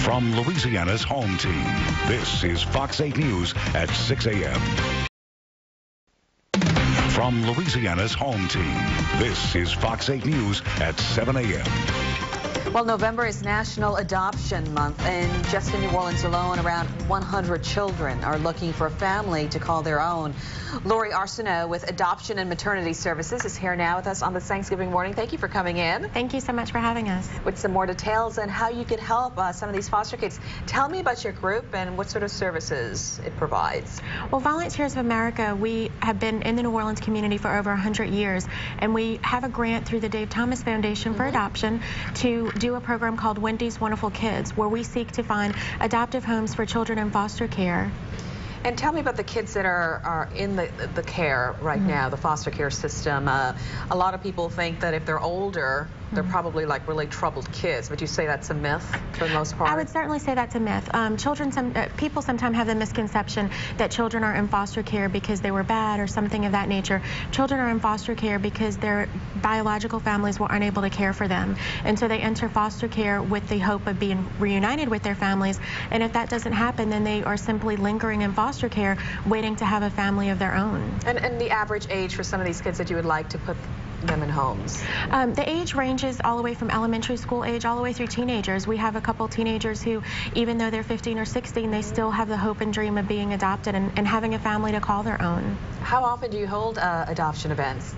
From Louisiana's home team, this is Fox 8 News at 6 a.m. From Louisiana's home team, this is Fox 8 News at 7 a.m. Well, November is National Adoption Month, and just in New Orleans alone, around 100 children are looking for a family to call their own. Lori Arceneaux with Adoption and Maternity Services is here now with us on this Thanksgiving morning. Thank you for coming in. Thank you so much for having us. With some more details on how you can help some of these foster kids. Tell me about your group and what sort of services it provides. Well, Volunteers of America, we have been in the New Orleans community for over 100 years, and we have a grant through the Dave Thomas Foundation for Adoption to do a program called Wendy's Wonderful Kids, where we seek to find adoptive homes for children in foster care. And tell me about the kids that are in the care right now, the foster care system. A lot of people think that if they're older, they're probably like really troubled kids. Would you say that's a myth for the most part? I would certainly say that's a myth. People sometimes have the misconception that children are in foster care because they were bad or something of that nature. Children are in foster care because their biological families were unable to care for them. And so they enter foster care with the hope of being reunited with their families. And if that doesn't happen, then they are simply lingering in foster care, waiting to have a family of their own. And the average age for some of these kids that you would like to put them in homes? The age ranges all the way from elementary school age all the way through teenagers. We have a couple teenagers who, even though they're 15 or 16, they still have the hope and dream of being adopted and having a family to call their own. How often do you hold adoption events?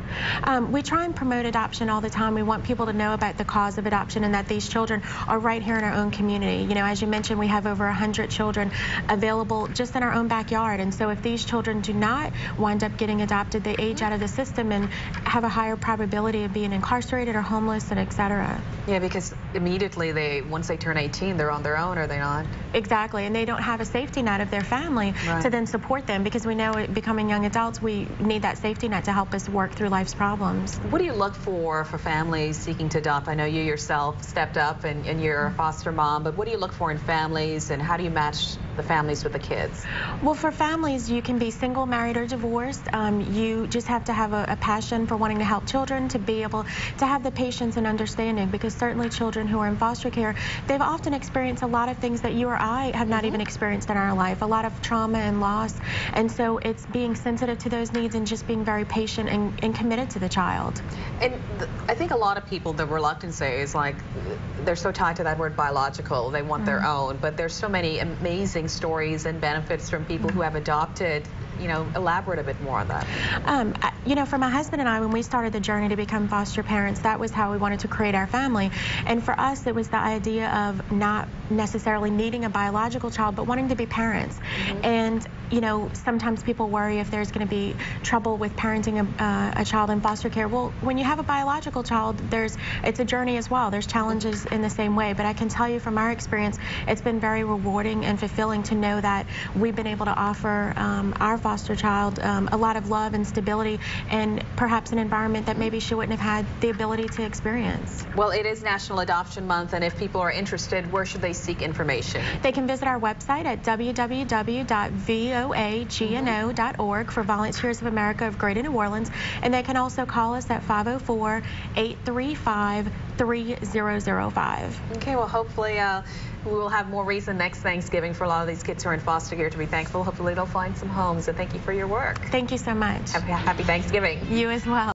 We try and promote adoption all the time. We want people to know about the cause of adoption and that these children are right here in our own community. You know, as you mentioned, we have over 100 children available just in our own backyard. And so if these children do not wind up getting adopted, they age out of the system and have a higher probability of being incarcerated or homeless, and etc. Yeah, because immediately once they turn 18, they're on their own, are they not? Exactly, and they don't have a safety net of their family to then support them, because we know becoming young adults, we need that safety net to help us work through life's problems. What do you look for families seeking to adopt? I know you yourself stepped up and you're a foster mom, but what do you look for in families, and how do you match the families with the kids? Well, for families, you can be single, married, or divorced. You just have to have a passion for wanting to help children, to be able to have the patience and understanding, because certainly children who are in foster care, they've often experienced a lot of things that you or I have not even experienced in our life, a lot of trauma and loss, and so it's being sensitive to those needs and just being very patient and committed to the child. And I think a lot of people, the reluctance is like they're so tied to that word biological, they want their own, but there's so many amazing stories and benefits from people who have adopted. You know, elaborate a bit more on that. You know, for my husband and I, when we started the journey to become foster parents, that was how we wanted to create our family. And for us, it was the idea of not necessarily needing a biological child, but wanting to be parents. And, you know, sometimes people worry if there's going to be trouble with parenting a child in foster care. Well, when you have a biological child, it's a journey as well. There's challenges in the same way. But I can tell you from our experience, it's been very rewarding and fulfilling to know that we've been able to offer our foster child a lot of love and stability, and perhaps an environment that maybe she wouldn't have had the ability to experience. Well, it is National Adoption Month, and if people are interested, where should they seek information? They can visit our website at www.voagno.org for Volunteers of America of Greater New Orleans, and they can also call us at 504-835-3005. Okay, well, hopefully we will have more reason next Thanksgiving for a lot of these kids who are in foster care to be thankful. Hopefully they'll find some homes, and thank you for your work. Thank you so much. Happy Thanksgiving. You as well.